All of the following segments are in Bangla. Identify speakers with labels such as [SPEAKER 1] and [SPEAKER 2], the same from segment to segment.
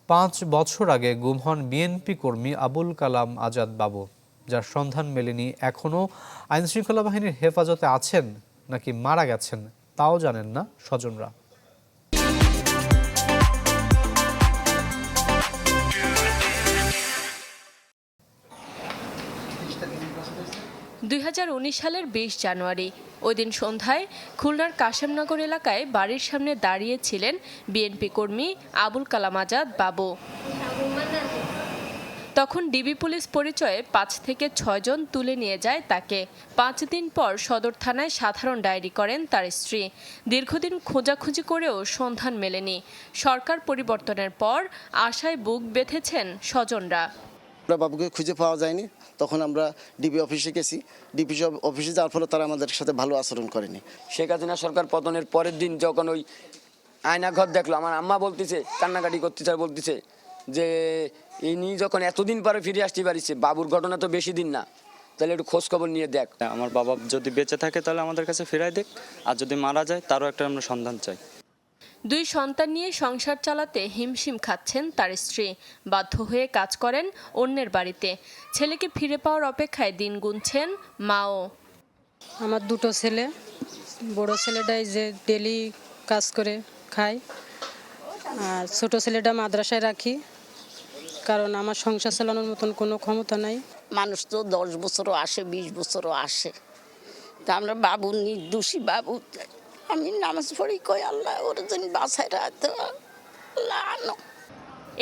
[SPEAKER 1] 5 বছর আগে গুম হন বিএনপি কর্মী আবুল কালাম আজাদ বাবু, যার সন্ধান মেলেনি। এখনও আইনশৃঙ্খলা বাহিনীর হেফাজতে আছেন নাকি মারা গেছেন তাও জানেন না স্বজনরা।
[SPEAKER 2] 2019 সালের 20 জানুয়ারি ওই দিন সন্ধ্যায় খুলনার কাশেমনগর এলাকায় বাড়ির সামনে দাঁড়িয়েছিলেন বিএনপি কর্মী আবুল কালাম আজাদ বাবু। তখন ডিবি পুলিশ পরিচয়ে 5 থেকে 6 জন তুলে নিয়ে যায় তাকে। 5 দিন পর সদর থানায় সাধারণ ডায়েরি করেন তার স্ত্রী। দীর্ঘদিন খোঁজাখুঁজি করেও সন্ধান মেলেনি। সরকার পরিবর্তনের পর আশায় বুক বেঁধেছেন স্বজনরা।
[SPEAKER 3] বাবুকে খুঁজে পাওয়া যায়নি, তখন আমরা ডিবি অফিসে গেছি। ডিবি অফিসে যাওয়ার ফলে তারা আমাদের সাথে ভালো আচরণ করেনি।
[SPEAKER 4] শেখ হাসিনা সরকার পতনের পরের দিন যখন ওই আয়নাঘর দেখলো, আমার আম্মা বলতেছে, কান্নাকাটি করতেছে আর বলতেছে যে ইনি যখন এতদিন পরে ফিরে আসতে পারিছে, বাবুর ঘটনা তো বেশি দিন না, তাহলে একটু খোঁজ খবর নিয়ে দেখ।
[SPEAKER 5] আমার বাবা যদি বেঁচে থাকে তাহলে আমাদের কাছে ফেরাই দেখ, আর যদি মারা যায় তারও একটা আমরা সন্ধান চাই।
[SPEAKER 2] 2 সন্তান নিয়ে সংসার চালাতে হিমশিম খাচ্ছেন তার স্ত্রী। বাধ্য হয়ে কাজ করেন অন্যের বাড়িতে। ছেলেকে ফিরে পাওয়ার অপেক্ষায় দিন গুনছেন মাও।
[SPEAKER 6] আমার 2টো ছেলে, বড় ছেলেটাই যে ডেলি কাজ করে খায়, আর ছোট ছেলেটা মাদ্রাসায় রাখি, কারণ আমার সংসার চালানোর মতন কোনো ক্ষমতা নাই।
[SPEAKER 7] মানুষ তো 10 বছরও আসে, 20 বছরও আসে, তা আমরা বাবু নির্দোষী বাবু। আমি নামাজ পড়ি, কই আল্লাহ ওর জন্য বাসায় রাখতে।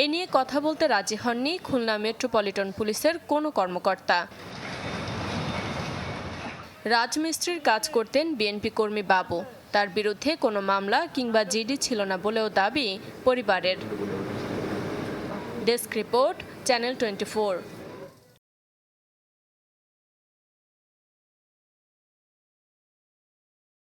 [SPEAKER 2] এ নিয়ে কথা বলতে রাজি হননি খুলনা মেট্রোপলিটন পুলিশের কোনো কর্মকর্তা। রাজমিস্ত্রির কাজ করতেন বিএনপি কর্মী বাবু। তার বিরুদ্ধে কোনো মামলা কিংবা জিডি ছিল না বলেও দাবি পরিবারের। Desk report, channel 24।